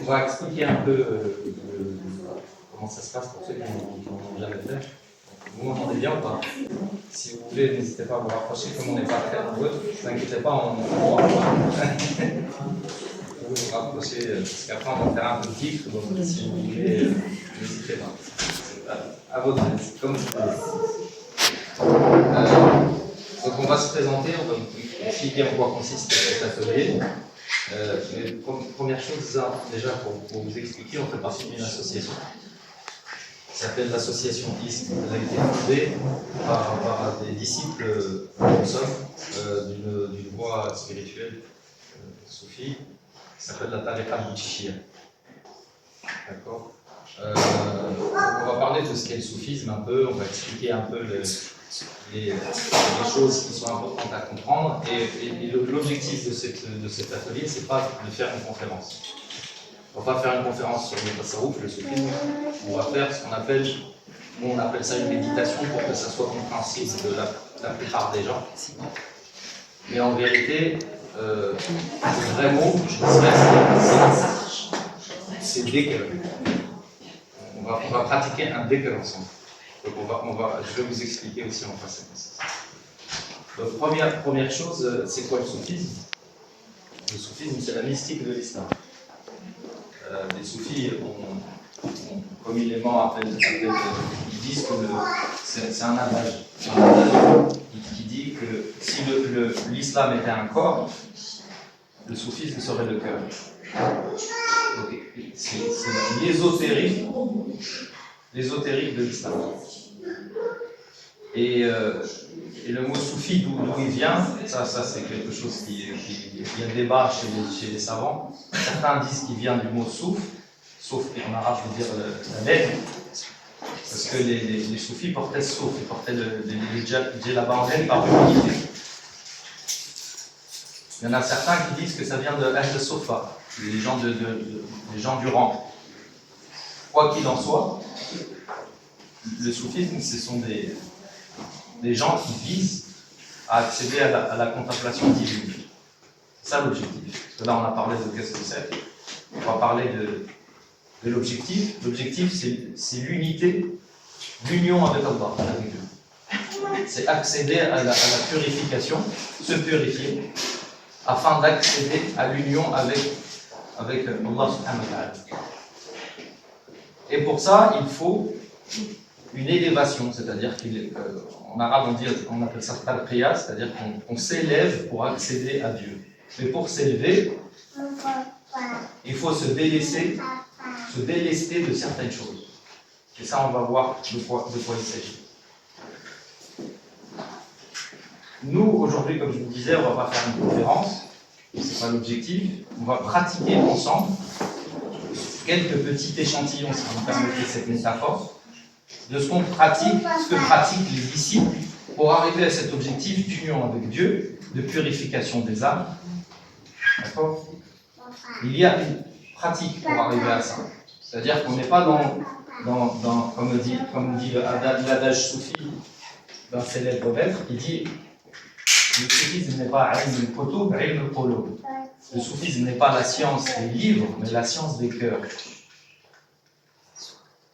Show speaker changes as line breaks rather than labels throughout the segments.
On va expliquer un peu comment ça se passe pour ceux qui n'ont jamais fait. Vous m'entendez bien ou pas? Si vous voulez, n'hésitez pas à vous rapprocher, comme on n'est pas très nombreux. Ne vous inquiétez pas, on va vous rapprocher, parce qu'après on va faire un peu de tic, donc si vous voulez, n'hésitez pas. À votre aise, comme vous voulez. Donc on va se présenter, on va vous expliquer en quoi consiste cet atelier. Première chose, déjà pour vous expliquer, on fait partie d'une association qui s'appelle l'association ISC. Elle a été fondée par des disciples d'une voie spirituelle soufie qui s'appelle la Tariqa Bouchia. D'accord. On va parler de ce qu'est le soufisme un peu, on va expliquer un peu les choses qui sont importantes à comprendre. Et l'objectif de cet atelier, c'est pas de faire une conférence. On va pas faire une conférence sur le tasawwuf, le soufisme. On va faire ce qu'on appelle, on appelle ça une méditation pour que ça soit compréhensible de la plupart des gens. Mais en vérité, le vrai mot, je dirais, c'est dhikr. On va pratiquer un dhikr ensemble. Donc je vais vous expliquer aussi en face. Donc première chose, c'est quoi le soufisme? Le soufisme, c'est la mystique de l'islam. Les soufis, communément ils disent que c'est un adage. Qui dit que si l'islam était un corps, le soufisme serait le cœur. C'est l'ésotérique de l'islam. Et le mot soufi, d'où il vient, ça c'est quelque chose qui a débat chez les savants. Certains disent qu'il vient du mot souf, sauf en arabe veut dire la laine, parce que les soufis portaient souf, ils portaient les djellabas en laine par humilité. Il y en a certains qui disent que ça vient de Ahl Sofa, les gens du rang. Quoi qu'il en soit, le soufisme, ce sont des gens qui visent à accéder à la contemplation divine. C'est ça l'objectif. Parce que là, on a parlé de qu'est-ce que c'est. On va parler de l'objectif. L'objectif, c'est l'unité, l'union avec Allah, avec Dieu. C'est accéder à la purification, se purifier, afin d'accéder à l'union avec Allah subhanahu wa ta'ala. Et pour ça, il faut une élévation, c'est-à-dire qu'en arabe on appelle ça talqiya, c'est-à-dire qu'on s'élève pour accéder à Dieu. Mais pour s'élever, il faut se délester de certaines choses. Et ça, on va voir de quoi il s'agit. Nous, aujourd'hui, comme je vous disais, on ne va pas faire une conférence, ce n'est pas l'objectif. On va pratiquer ensemble quelques petits échantillons, si vous me permettez cette métaphore, de ce que pratiquent les disciples pour arriver à cet objectif d'union avec Dieu, de purification des âmes. D'accord? Il y a une pratique pour arriver à ça. C'est-à-dire qu'on n'est pas comme dit l'adage soufi d'un célèbre maître, il dit le soufisme n'est pas ilm al-kutub, ilm al-qulub. Le soufisme n'est pas la science des livres, mais la science des cœurs.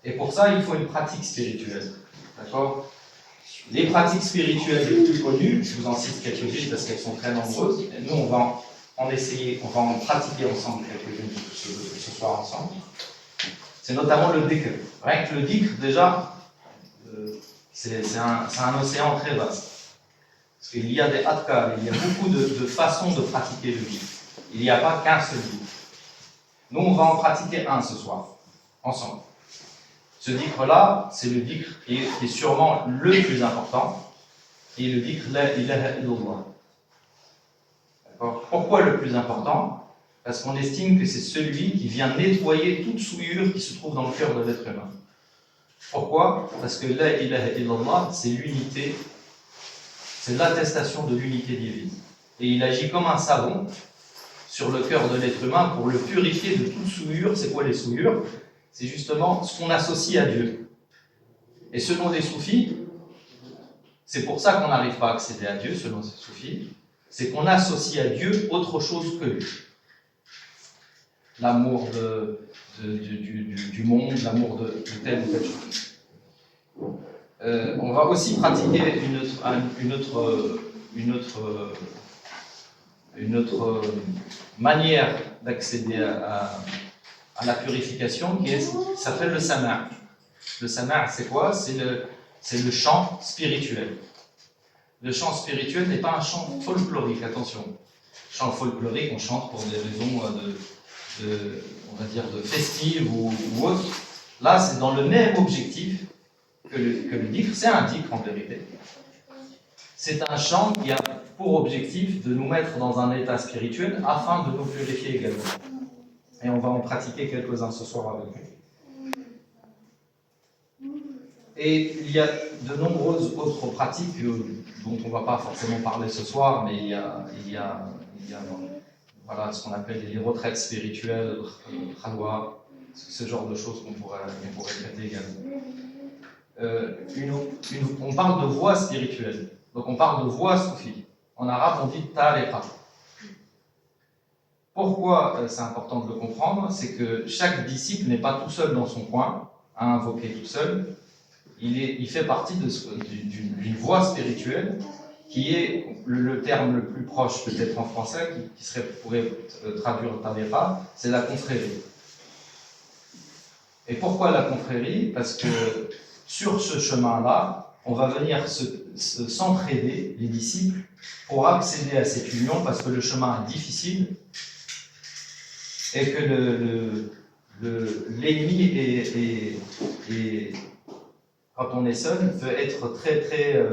Et pour ça, il faut une pratique spirituelle. D'accord? Les pratiques spirituelles les plus connues, je vous en cite quelques-unes parce qu'elles sont très nombreuses, et nous on va en pratiquer ensemble quelques-unes ce soir ensemble. C'est notamment le dhikr. Rien que le dhikr, déjà, c'est un océan très vaste. Parce qu'il y a des adkar, il y a beaucoup de façons de pratiquer le dhikr. Il n'y a pas qu'un seul dhikr. Nous, on va en pratiquer un ce soir, ensemble. Ce dhikr-là, c'est le dhikr qui est sûrement le plus important, qui est le dhikr La ilaha illallah. D'accord? Pourquoi le plus important? Parce qu'on estime que c'est celui qui vient nettoyer toute souillure qui se trouve dans le cœur de l'être humain. Pourquoi? Parce que La ilaha illallah, c'est l'unité, c'est l'attestation de l'unité divine. Et il agit comme un savon sur le cœur de l'être humain pour le purifier de toute souillure. C'est quoi les souillures? C'est justement ce qu'on associe à Dieu. Et selon les soufis, c'est pour ça qu'on n'arrive pas à accéder à Dieu, selon ces soufis, c'est qu'on associe à Dieu autre chose que lui. l'amour du monde, l'amour de telle ou telle chose. On va aussi pratiquer une autre manière d'accéder à la purification qui s'appelle le sama'. Le sama', c'est quoi? C'est le chant spirituel. Le chant spirituel n'est pas un chant folklorique, attention. Chant folklorique, on chante pour des raisons on va dire, de festives ou autres. Là, c'est dans le même objectif que le dhikr. C'est un dhikr en vérité. C'est un chant qui a pour objectif de nous mettre dans un état spirituel afin de nous purifier également. Et on va en pratiquer quelques-uns ce soir avec vous. Et il y a de nombreuses autres pratiques dont on ne va pas forcément parler ce soir, mais il y a voilà, ce qu'on appelle les retraites spirituelles, khalwa, ce genre de choses qu'on pourrait traiter également. On parle de voie spirituelle, donc on parle de voie soufie. En arabe, on dit tariqa. Pourquoi c'est important de le comprendre? C'est que chaque disciple n'est pas tout seul dans son coin, à invoquer tout seul. Il fait partie d'une voie spirituelle qui est le terme le plus proche peut-être en français, qui pourrait traduire tariqa, c'est la confrérie. Et pourquoi la confrérie? Parce que sur ce chemin-là, on va venir s'entraider, les disciples, pour accéder à cette union, parce que le chemin est difficile et que l'ennemi est quand on est seul, peut être très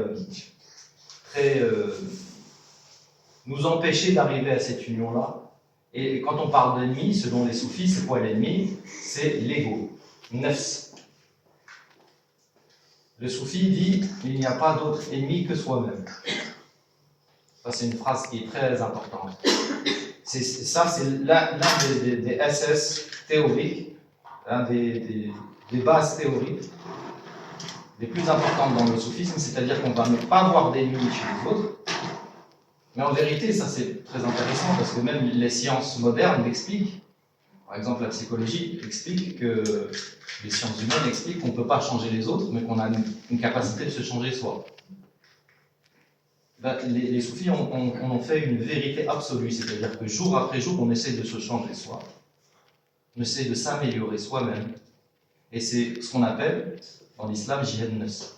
nous empêcher d'arriver à cette union-là. Et quand on parle d'ennemi, selon les soufis, c'est quoi l'ennemi? C'est l'ego, nafs. Le soufi dit il n'y a pas d'autre ennemi que soi-même. Ça, c'est une phrase qui est très importante. C'est l'un des SS théoriques, l'un des bases théoriques les plus importantes dans le soufisme, c'est-à-dire qu'on va ne pas avoir d'ennemis chez les autres. Mais en vérité, ça c'est très intéressant parce que même les sciences modernes l'expliquent. Par exemple, la psychologie explique que les sciences humaines expliquent qu'on ne peut pas changer les autres, mais qu'on a une capacité de se changer soi. Les soufis ont fait une vérité absolue, c'est-à-dire que jour après jour, on essaie de se changer soi, on essaie de s'améliorer soi-même, et c'est ce qu'on appelle dans l'islam jihad nafs.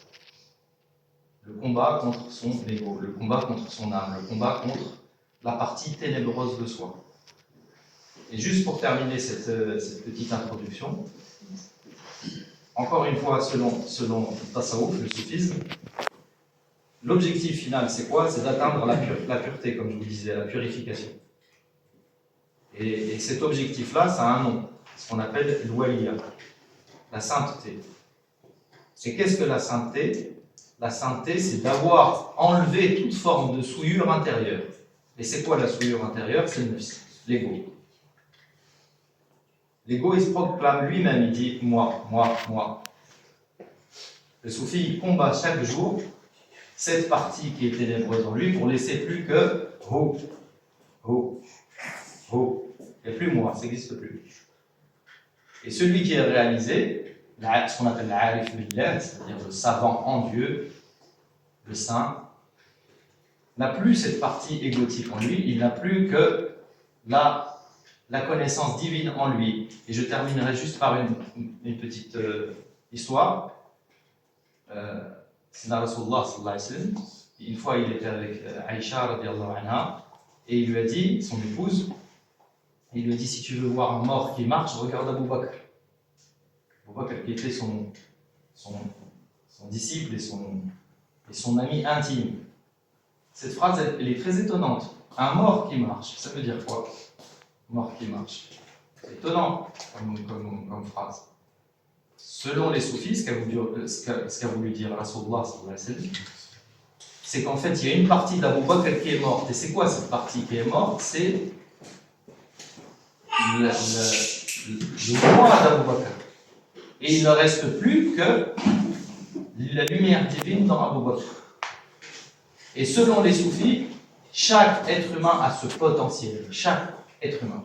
Le combat contre son ego, le combat contre son âme, le combat contre la partie ténébreuse de soi. Et juste pour terminer cette petite introduction, encore une fois, selon Tasawwuf, le soufisme, l'objectif final, c'est quoi? C'est d'atteindre la pureté, comme je vous disais, la purification. Et cet objectif-là, ça a un nom, ce qu'on appelle l'oualiya, la sainteté. Et qu'est-ce que la sainteté? La sainteté, c'est d'avoir enlevé toute forme de souillure intérieure. Et c'est quoi la souillure intérieure? C'est l'ego. L'ego, il se proclame lui-même, il dit moi, moi, moi. Le soufi, il combat chaque jour cette partie qui est ténébreuse en lui pour laisser plus que ho, ho, ho. Il n'y a plus moi, ça n'existe plus. Et celui qui est réalisé, ce qu'on appelle l'arif billah, c'est-à-dire le savant en Dieu, le saint, n'a plus cette partie égotique en lui, il n'a plus que la connaissance divine en lui. Et je terminerai juste par une petite histoire. C'est Rasulullah sallallahu alayhi wa sallam. Une fois, il était avec Aïcha radiallahu anha, et il lui a dit, son épouse, il lui a dit, si tu veux voir un mort qui marche, regarde Abu Bakr. Abu Bakr qui était son disciple et son ami intime. Cette phrase, elle est très étonnante. Un mort qui marche, ça veut dire quoi? Mort qui marche. C'est étonnant comme phrase. Selon les soufis, ce qu'a voulu dire Rasulullah, c'est qu'en fait, il y a une partie d'Abu Bakr qui est morte. Et c'est quoi cette partie qui est morte? C'est le moi d'Abu Bakr. Et il ne reste plus que la lumière divine dans Abu Bakr. Et selon les soufis, chaque être humain a ce potentiel. Chaque être humain.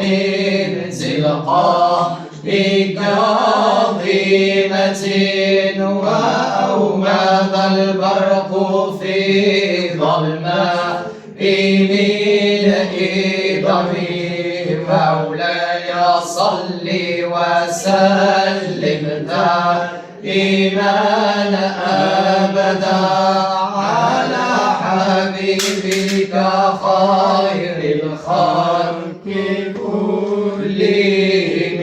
من زلقائك عظيمة وأومض البرق في ظلماء ملء ضمير مولاي صل وسلم دائما أبدا على حبيبك خير الخلق كلهم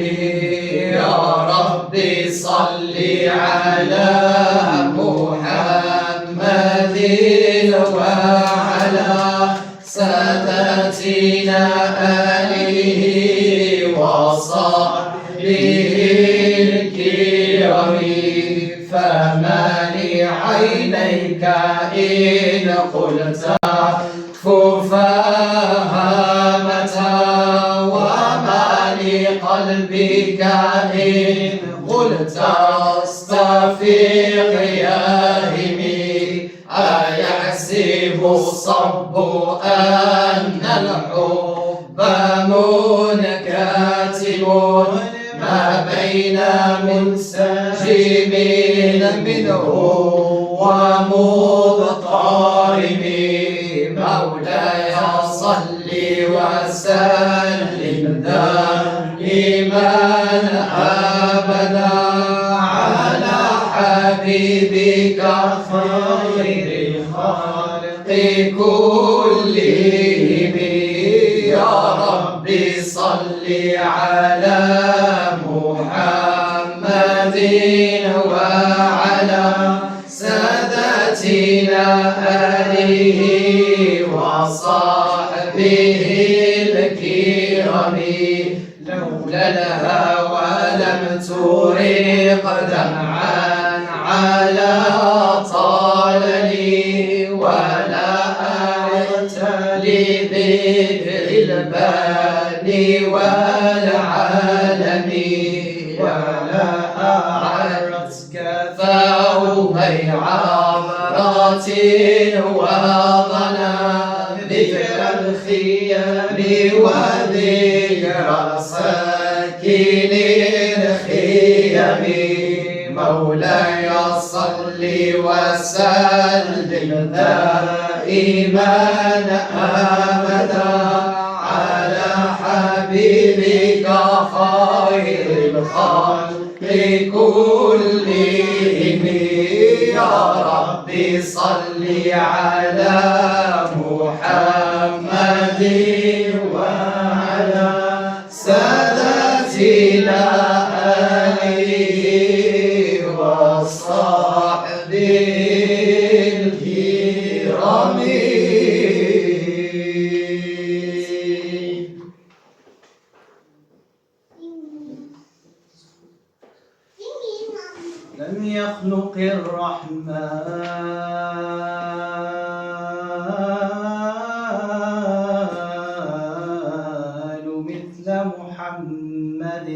يا ربي صل على محمد وعلى سادتنا آله وصحبه الكرام فما لعينيك إن قلت ففهمتا وما لقلبك إن قلت استفيق ياهمي أيحسب الصب أن الحب منكتب ما بين منسجمين منه ومضطرب مولاي صل وسلم دائما أبدا على حبيبك خير الخلق كلهم يا ربي صل على محمد وعلى سادتنا آله وصحبه الكرام لولا الهوى لم ترق دمعا على طللي ولا أردت لذكر الباني والعالم ولا أعرتك ثوبي عبرات وظنا ذكر الخيام وذكر ساكن الخيام مولاي صل وسلم دائما أبدا على حبيبك خير الخلق كلهم يا ربي صل على محمد وعلى سادتنا آله وصحبه الكرام لم يخلق الرحمن مثل محمد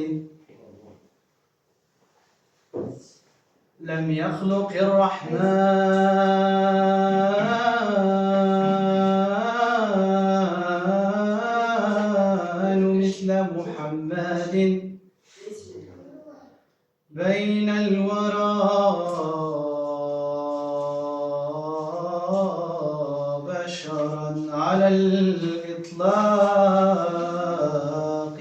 لم يخلق الرحمن مثل محمد بين الورى بشرا على الإطلاق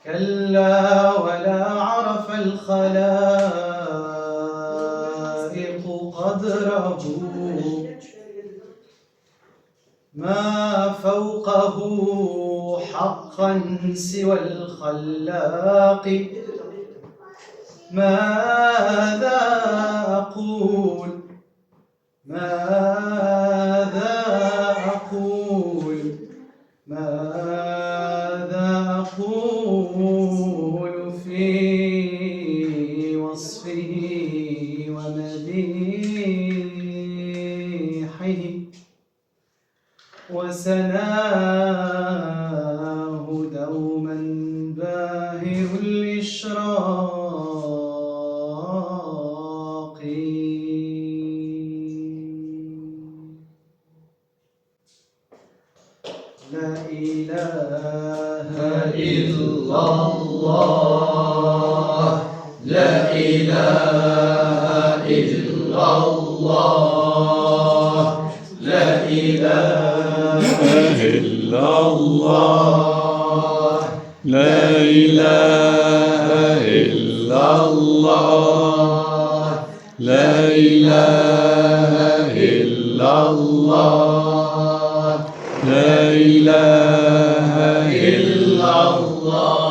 كلا ولا عرف الخلائق قدره ما فوقه حقا سوى الخلاق ماذا أقول ماذا أقول ماذا أقول في وصفه ومديحه وسناه دوما باهر الإشراق لا إله
إلا الله لا إله إلا الله لا إله إلا الله لا إله إلا الله لا إله إلا الله لا إله إلا الله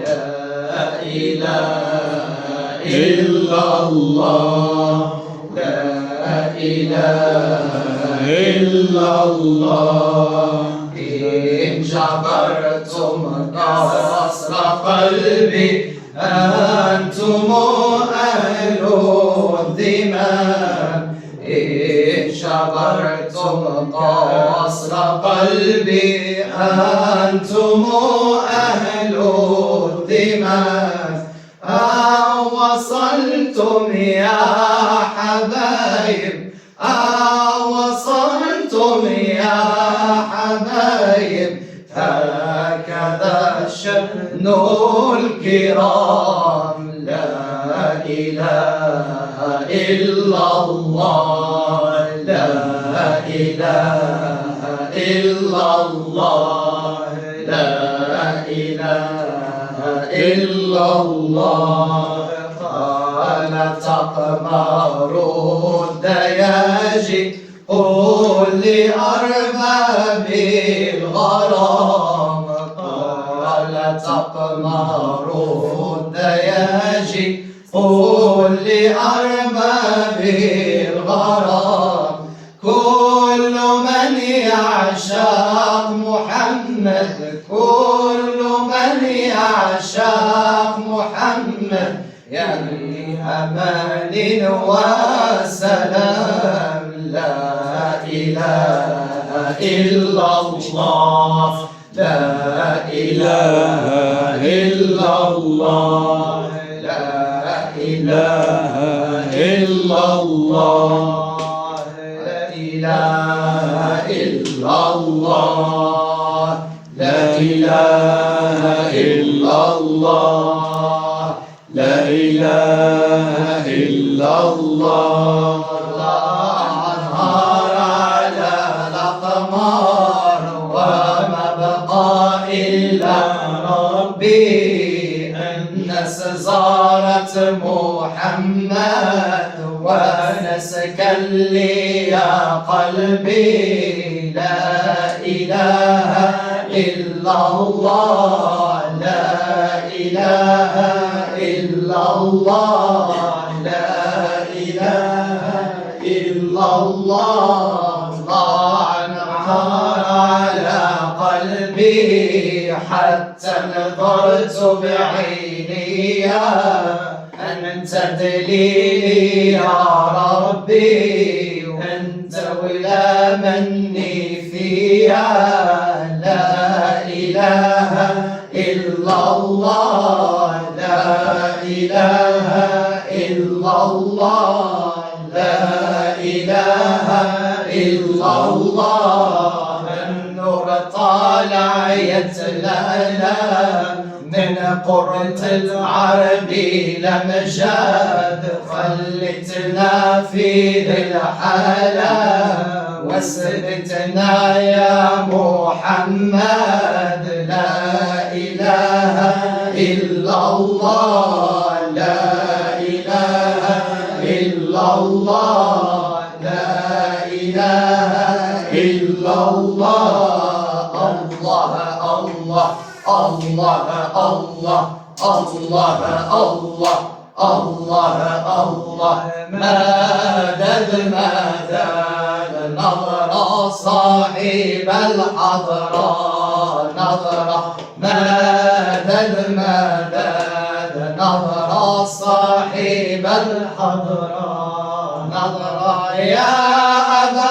لا إله إلا الله لا إله إلا الله إن جبرتم كسر قلبي أنتم أهل الذمام إن جبرتم كسر قلبي أنتم أهل الذمام وصلتم يا حبايب وصلتم يا حبايب هكذا شأن الكرام لا إله إلا الله لا إله إلا الله لا إله إلا الله قال تقمر الدياجي قل لأرباب الغرام قال تقمر الدياجي قل لأرباب الغرام كل من يعشق محمد كل من يعشق محمد يعني أمان وسلام لا إله إلا الله لا إله إلا الله لا إله إلا الله لا إله إلا الله لا إله إلا الله لا إله إلا الله أنهار على الأقمار وما بقى إلا ربي الناس زارت محمد ونسكا لي يا قلبي لا إله إلا الله لا إله إلا الله لا إله إلا الله انهار على قلبي حتى نظرت بعيني أنت دليلي يا ربي أنت ولا مني فيها لا إله إلا الله لا إله إلا الله لا إله إلا الله النور طالع يتلألأ من قرة العربي لمجاد خلتنا في ذي الحالة وسبتنا يا محمد لا إله إلا الله لا إله إلا الله لا إله إلا الله الله الله الله الله الله الله الله الله مدد مدد نظرة صاحب الحضرة نظرة مدد مدد نظرة صاحب الحضرة نظرة يا أبا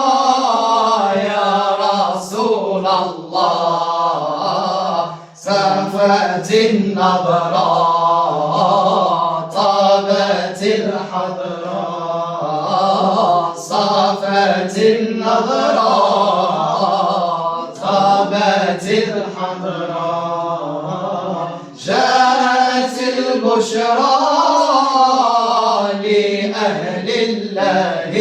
الزهراء يا رسول الله سافت النظرة طابت الحضرة صافت النظرة
العذراء
جاءت البشرى لأهل الله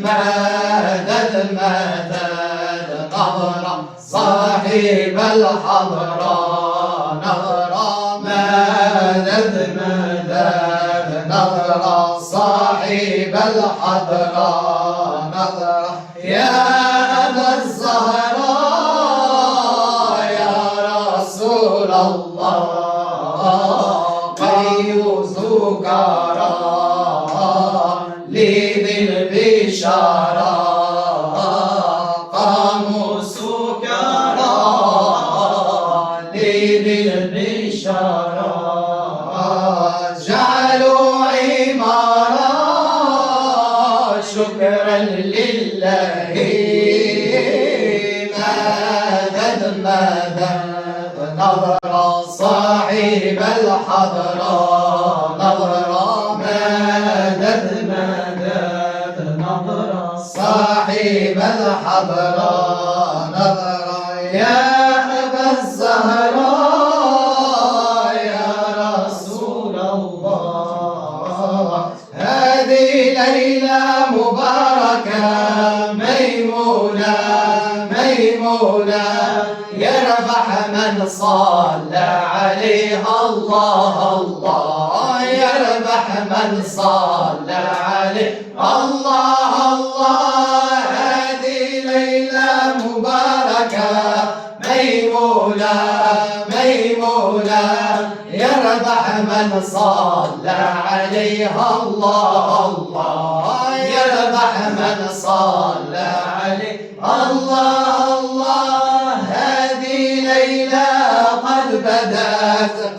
مدد مدد نظرة صاحب الحضراء نظرة مدد مدد نظرة صاحب الحضراء نظرة يا أبا الزهراء يا رسول الله قيوسك لذي البشارة قاموسك لذي البشارة جعلوا عمارة شكرا لله مدد مدد نظر صاحب الحضراء نظر مدد مدد نظر صاحب الحضراء نظر يا أبا الزهراء يا رسول الله هذه ليلة مباركة ميمونة ميمونة يربح من صلى عليه الله الله يربح من صلى عليه الله الله هذه ليلة مباركة ميمونة ميمونة يربح من صلى عليها الله الله يربح من صلى عليه الله الله هذه ليلة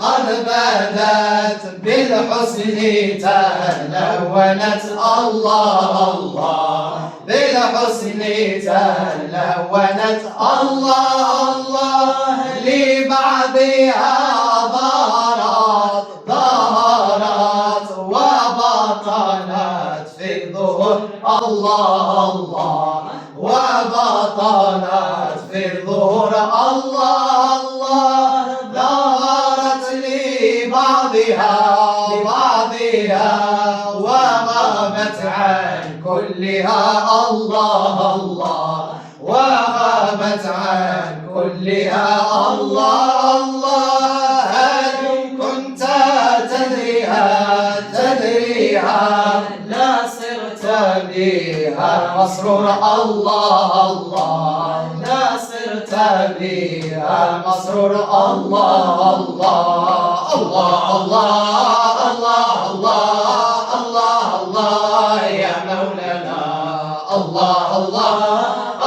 قد بدت بالحسن تلونت الله الله بالحسن تلونت الله الله لبعضها ظهرت وبطنت في الظهر الله الله وبطنت في الظهر الله الله ظهرت لبعضها وغابت عن كلها الله الله وغابت عن كلها الله الله هل كنت تدريها لا صرت بها مسرور الله الله لا صرت بها مسرور الله الله الله الله الله الله الله الله يا مولانا الله الله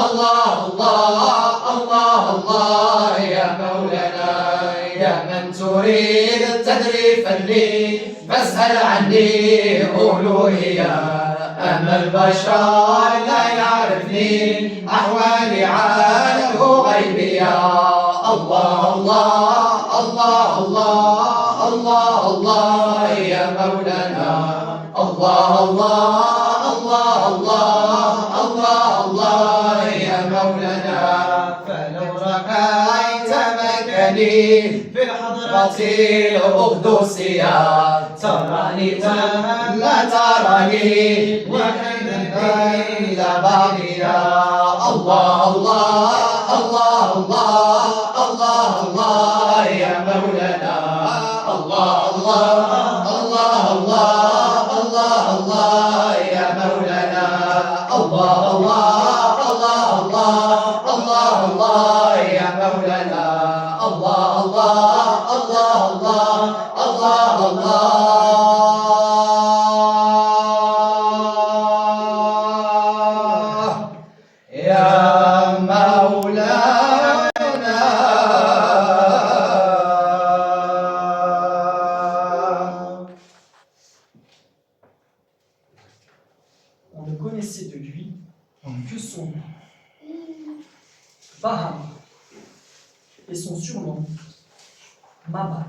الله الله الله الله يا مولانا يا من تريد تدريفا لي فاسأل عني ألوهية أما البشر لا يعرفني أحوالي عنه غيبية الله الله الله الله الله الله يا مولانا الله الله الله الله الله الله يا مولانا فلو رأيت مكاني في الحضرة القدسية تراني لا تراني وكيف إلى بعضنا الله الله الله الله الله الله يا مولانا الله الله الله الله الله الله يا مولانا الله الله الله الله الله الله يا مولانا الله الله الله الله الله الله يا مولانا
On ne connaissait de lui que son nom, Baham, et son surnom, Mabal.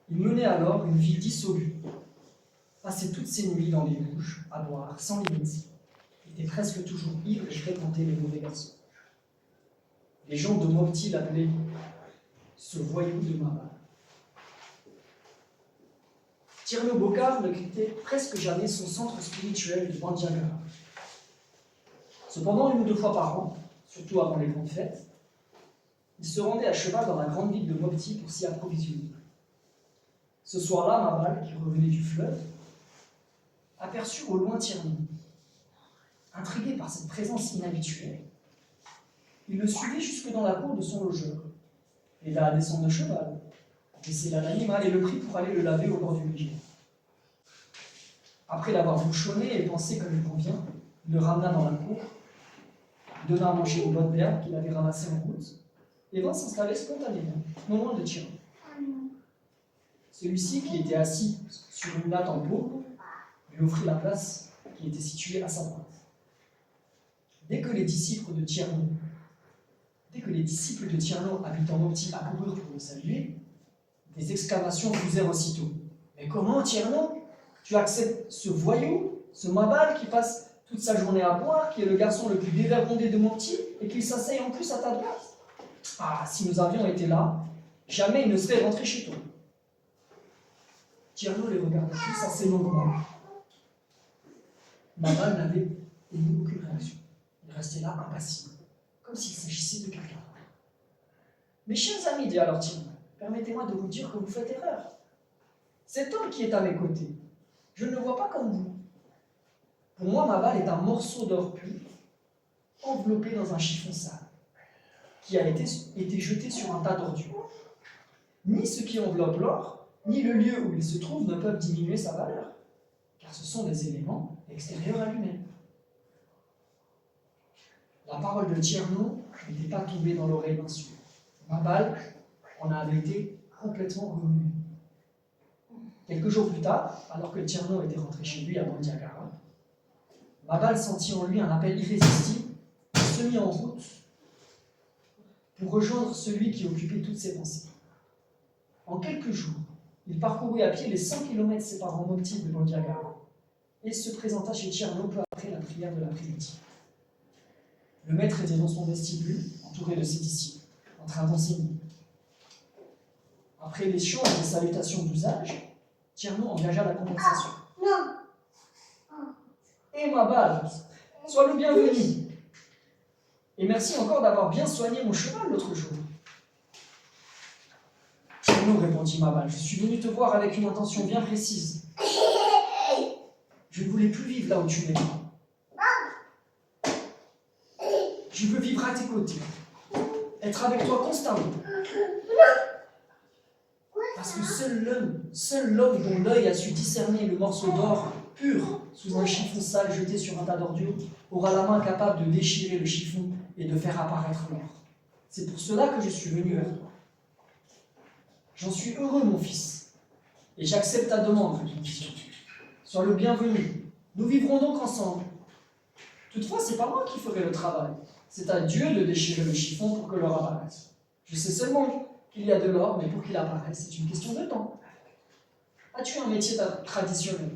Il menait alors une vie dissolue, passait toutes ses nuits dans les bouges à boire sans limite, était presque toujours ivre et fréquentait les mauvais garçons. Les gens de Mopti l'appelaient ce voyou de Mabal. Tierno Bokar ne quittait presque jamais son centre spirituel de Bandiagara. Cependant, 1 ou 2 fois par an, surtout avant les grandes fêtes, il se rendait à cheval dans la grande ville de Mopti pour s'y approvisionner. Ce soir-là, Mabal, qui revenait du fleuve, aperçut au loin Tierno. Intrigué par cette présence inhabituelle, il le suivit jusque dans la cour de son logeur, l'aida à descendre de cheval, laissait là l'animal et le prit pour aller le laver au bord du rivière. Après l'avoir bouchonné et pensé comme il convient, il le ramena dans la cour, donna à manger aux bonnes d'herbe qu'il avait ramassées en route, et vint s'installer spontanément, non loin de Tierno. Celui-ci, qui était assis sur une natte en pourpre, lui offrit la place qui était située à sa droite. Dès que les disciples de Tierno habitant Mopti accoururent pour le saluer, des exclamations fusèrent aussitôt. « Mais comment, Tierno? Tu acceptes ce voyou, ce Mabal qui passe toute sa journée à boire, qui est le garçon le plus dévergondé de Mopti, et qu'il s'asseye en plus à ta droite? Ah, si nous avions été là, jamais il ne serait rentré chez toi. » Tierno les regardait tous assez longuement. Mabal n'avait émis aucune réaction. Il restait là, impassible, comme s'il s'agissait de quelqu'un. « Mes chers amis, dit alors Tierno, permettez-moi de vous dire que vous faites erreur. Cet homme qui est à mes côtés, je ne le vois pas comme vous. Pour moi, Mabal est un morceau d'or pur, enveloppé dans un chiffon sale, qui a été jeté sur un tas d'ordures. Ni ce qui enveloppe l'or, ni le lieu où il se trouve ne peuvent diminuer sa valeur, car ce sont des éléments extérieurs à lui-même. » La parole de Tierno n'était pas tombée dans l'oreille d'un sourd. Mabal en avait été complètement remué. Quelques jours plus tard, alors que Tierno était rentré chez lui à Bandiagara, Mabal sentit en lui un appel irrésistible et se mit en route pour rejoindre celui qui occupait toutes ses pensées. En quelques jours, il parcourut à pied les 100 km séparant Mopti de Bandiagara et se présenta chez Tierno peu après la prière de l'après-midi. Le maître était dans son vestibule, entouré de ses disciples, en train d'enseigner. Après les chants et les salutations d'usage, Tierno engagea la conversation. « Eh Mabal, sois le bienvenu. Et merci encore d'avoir bien soigné mon cheval l'autre jour. » « Tierno, répondit Mabal, je suis venu te voir avec une intention bien précise. Je ne voulais plus vivre là où tu m'es. Je veux vivre à tes côtés, être avec toi constamment. Parce que seul l'homme dont l'œil a su discerner le morceau d'or pur sous un chiffon sale jeté sur un tas d'ordures aura la main capable de déchirer le chiffon et de faire apparaître l'or. C'est pour cela que je suis venu vers toi. J'en suis heureux, mon fils, et j'accepte ta demande, répondit-il. Sois le bienvenu. Nous vivrons donc ensemble. Toutefois, c'est pas moi qui ferai le travail. C'est à Dieu de déchirer le chiffon pour que l'or apparaisse. Je sais seulement qu'il y a de l'or, mais pour qu'il apparaisse, c'est une question de temps. As-tu un métier traditionnel?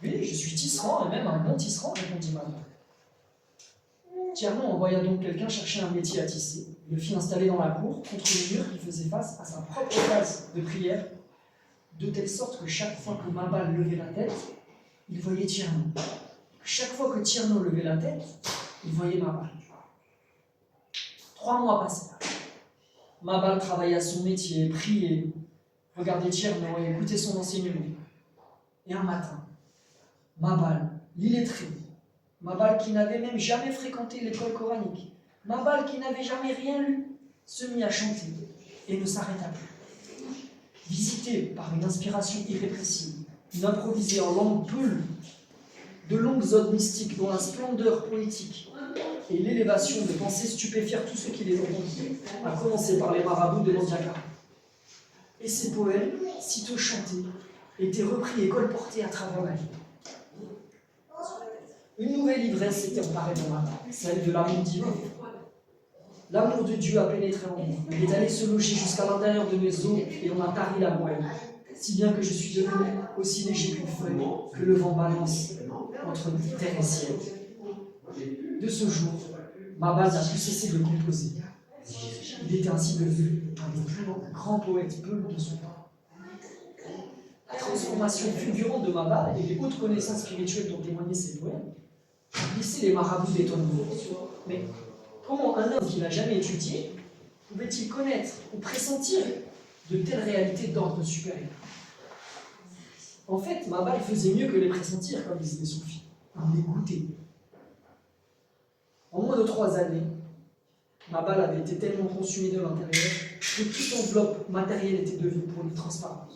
Oui, je suis tisserand, et même un bon tisserand, répondit Mabal. Tierno envoya donc quelqu'un chercher un métier à tisser. Il le fit installer dans la cour, contre le mur qui faisait face à sa propre place de prière, de telle sorte que chaque fois que Mabal levait la tête, il voyait Tierno. Chaque fois que Tierno levait la tête, il voyait Mabal. 3 mois passèrent. Mabal travaillait à son métier, priait, regardait Tierno et écoutait son enseignement. Et un matin, Mabal, l'illettré, Mabal qui n'avait même jamais fréquenté l'école coranique, Mabal qui n'avait jamais rien lu, se mit à chanter et ne s'arrêta plus. Visité par une inspiration irrépressible, il improvisait en langue peule de longues odes mystiques dont la splendeur poétique et l'élévation de pensées stupéfièrent tous ceux qui les entendirent, à commencer par les marabouts de Bandiagara. Et ces poèmes, sitôt chantés, étaient repris et colportés à travers la ville. Une nouvelle ivresse s'était emparée de Mabal, celle de l'amour divin. L'amour de Dieu a pénétré en moi. Il est allé se loger jusqu'à l'intérieur de mes os et on a tari la moelle, si bien que je suis devenu aussi léger qu'une feuille que le vent balance entre terre et ciel. De ce jour, Mabal n'a plus cessé de composer. Il était ainsi devenu un des plus grands poètes peuls de son temps. La transformation fulgurante de Mabal et les hautes connaissances spirituelles dont témoignaient ses poèmes ont glissé les marabouts d'étonnement. Mais comment un homme qui n'a jamais étudié pouvait-il connaître ou pressentir de telles réalités d'ordre supérieur? En fait, Mabal faisait mieux que les pressentir, comme disait les soufis. Il les goûtait. En moins de 3 années, Mabal avait été tellement consumé de l'intérieur que toute enveloppe matérielle était devenue pour lui transparente.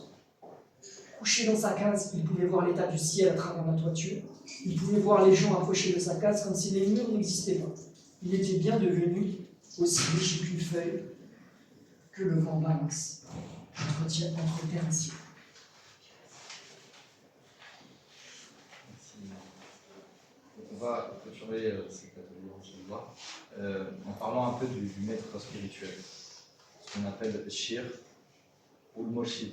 Couché dans sa case, il pouvait voir l'état du ciel à travers la toiture. Il pouvait voir les gens approcher de sa case comme si les murs n'existaient pas. Il était bien devenu aussi léger qu'une feuille que le vent balance entre terre et ciel.
On va clôturer cette atelier en parlant un peu du maître spirituel, ce qu'on appelle le shir ou le murshid.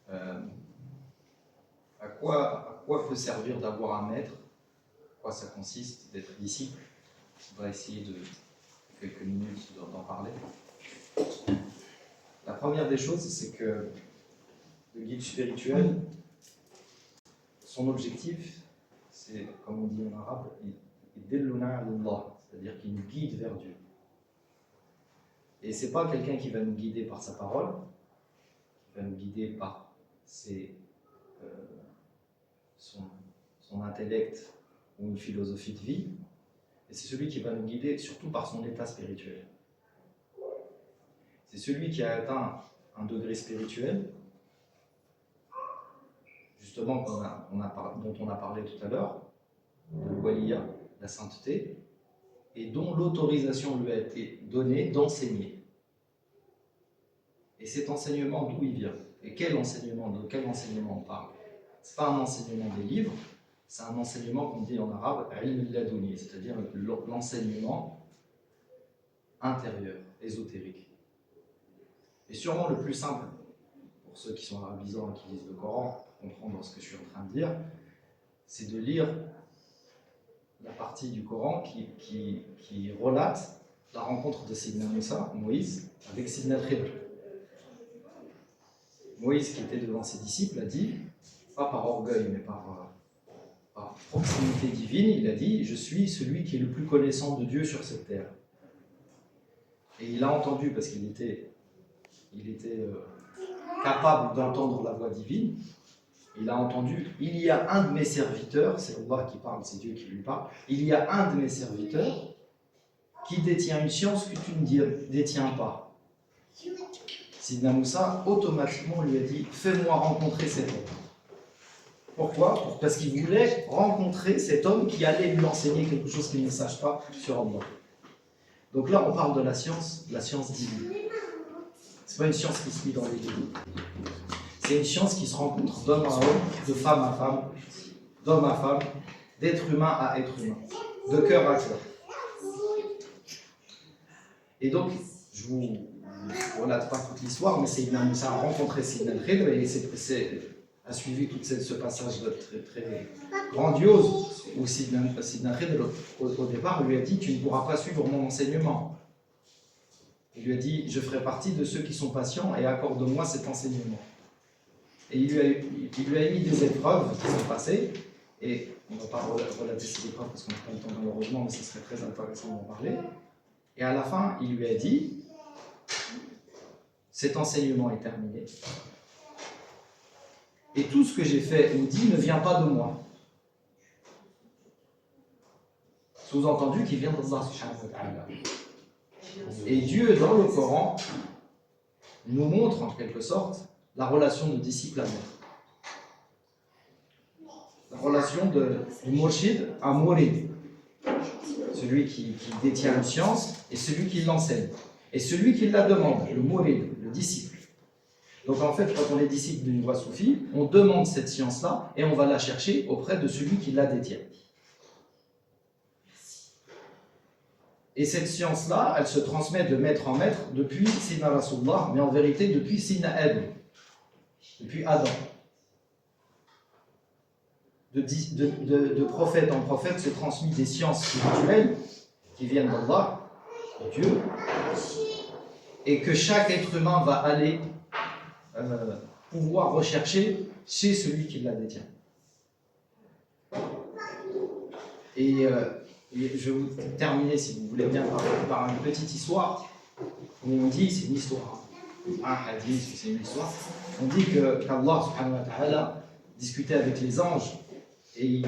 À quoi peut servir d'avoir un maître? À quoi ça consiste d'être disciple? On va essayer de quelques minutes d'en parler. La première des choses, c'est que le guide spirituel, son objectif, c'est, comme on dit en arabe, c'est-à-dire qu'il nous guide vers Dieu. Et c'est pas quelqu'un qui va nous guider par sa parole, qui va nous guider par son intellect ou une philosophie de vie, et c'est celui qui va nous guider surtout par son état spirituel. C'est celui qui a atteint un degré spirituel, justement dont on a parlé tout à l'heure, de l'oualiya, la sainteté, et dont l'autorisation lui a été donnée d'enseigner. Et cet enseignement, d'où il vient? Et de quel enseignement on parle? Ce n'est pas un enseignement des livres, c'est un enseignement qu'on dit en arabe, ilm al-ladouni, c'est-à-dire l'enseignement intérieur, ésotérique. Et sûrement le plus simple, pour ceux qui sont arabisants et qui lisent le Coran, pour comprendre ce que je suis en train de dire, c'est de lire la partie du Coran qui relate la rencontre de Sidna Moussa, Moïse, avec Sidna Khidr. Moïse, qui était devant ses disciples, a dit, pas par orgueil, mais par proximité divine, il a dit « Je suis celui qui est le plus connaissant de Dieu sur cette terre ». Et il a entendu, parce qu'il était capable d'entendre la voix divine, il a entendu « Il y a un de mes serviteurs », c'est Allah qui parle, c'est Dieu qui lui parle, « Il y a un de mes serviteurs qui détient une science que tu ne détiens pas. » Sidna Moussa, automatiquement, lui a dit « Fais-moi rencontrer cet homme. » Pourquoi? Parce qu'il voulait rencontrer cet homme qui allait lui enseigner quelque chose qu'il ne sache pas sur Allah. Donc là, on parle de la science divine. Ce n'est pas une science qui se lit dans les livres. C'est une science qui se rencontre d'homme à homme, de femme à femme, d'homme à femme, d'être humain à être humain, de cœur à cœur. Et donc, je ne vous relate pas toute l'histoire, mais Sidna Moussa a rencontré Sidna Khidr et a suivi tout ce passage très, très grandiose où Sidna Khidr, au départ, lui a dit « Tu ne pourras pas suivre mon enseignement ». Il lui a dit « Je ferai partie de ceux qui sont patients et accorde-moi cet enseignement ». Et il lui a mis des épreuves qui sont passées, et on ne va pas relater ces épreuves parce qu'on n'a pas le temps malheureusement, mais ce serait très intéressant d'en parler. Et à la fin, il lui a dit « Cet enseignement est terminé. Et tout ce que j'ai fait ou dit ne vient pas de moi. » Sous-entendu qu'il vient d'Allah subhanahu wa ta'ala. Et Dieu, dans le Coran, nous montre en quelque sorte la relation de disciple à maître. La relation du murshid à mourid. Celui qui détient une science et celui qui l'enseigne. Et celui qui la demande, le mourid, le disciple. Donc en fait, quand on est disciple d'une voie soufie, on demande cette science-là et on va la chercher auprès de celui qui la détient. Et cette science-là, elle se transmet de maître en maître depuis Sidna Rasulullah, mais en vérité depuis Sidna Adam, depuis Adam. De prophète en prophète se transmet des sciences spirituelles
qui viennent d'Allah, de Dieu, et que chaque être humain va aller pouvoir rechercher chez celui qui la détient. Et je vais vous terminer, si vous voulez bien, par une petite histoire. On nous dit, c'est une histoire, un hadith, c'est une histoire. On dit qu'Allah subhanahu wa ta'ala discutait avec les anges et il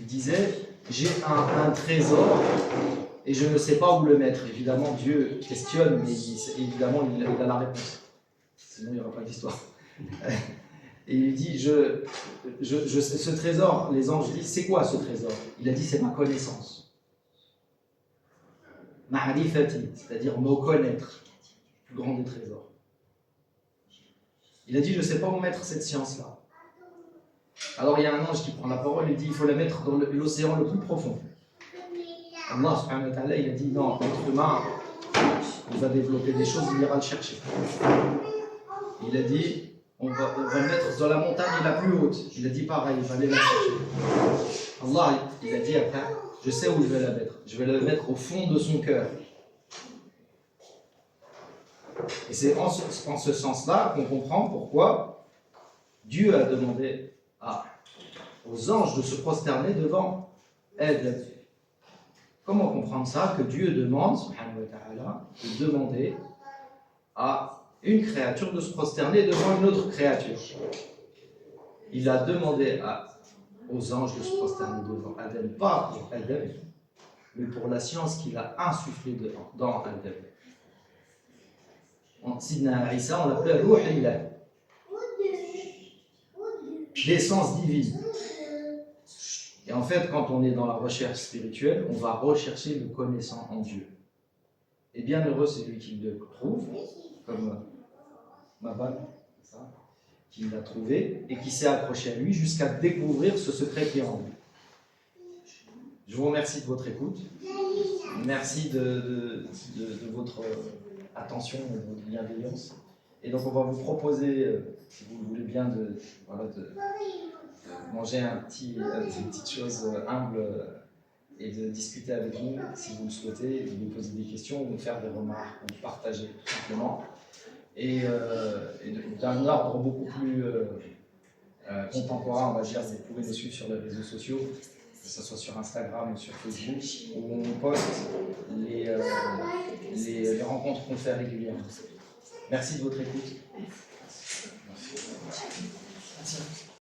disait, j'ai un trésor et je ne sais pas où le mettre. Évidemment, Dieu questionne, mais évidemment, il a la réponse. Sinon, il n'y aura pas d'histoire. Et il dit, ce trésor, les anges disent, c'est quoi ce trésor? Il a dit, c'est ma connaissance. Ma'rifati, c'est-à-dire me connaître, le plus grand des trésors. Il a dit, je ne sais pas où mettre cette science-là. Alors il y a un ange qui prend la parole et dit, il faut la mettre dans l'océan le plus profond. Allah subhanahu wa ta'ala, il a dit, non, l'être humain, il va développer des choses, il ira le chercher. Il a dit, on va le mettre dans la montagne la plus haute. Il a dit pareil, il va aller la chercher. Allah, il a dit après, je sais où je vais la mettre. Je vais la mettre au fond de son cœur. Et c'est en ce sens-là qu'on comprend pourquoi Dieu a demandé aux anges de se prosterner devant Adam. Comment comprendre ça? Que Dieu demande, subhanahu wa ta'ala, de demander à une créature de se prosterner devant une autre créature. Il a demandé aux anges de se prosterner devant Adam, pas pour Adam, mais pour la science qu'il a insufflée dans Adam. En Sidna Isa, on l'appelait Ruh Ilah, l'essence divine. Et en fait, quand on est dans la recherche spirituelle, on va rechercher le connaissant en Dieu. Et bien heureux celui qui le trouve, comme Mabal, qui l'a trouvé et qui s'est accroché à lui jusqu'à découvrir ce secret qui est en lui. Je vous remercie de votre écoute. Merci de votre attention et de votre bienveillance. Et donc on va vous proposer, si vous le voulez bien, de manger une petite chose humble et de discuter avec nous, si vous le souhaitez, de nous poser des questions ou de faire des remarques ou de partager tout simplement. Et d'un ordre beaucoup plus contemporain, on va dire, vous pouvez nous suivre sur les réseaux sociaux, que ce soit sur Instagram ou sur Facebook, où on poste les rencontres qu'on fait régulièrement. Merci de votre écoute. Merci.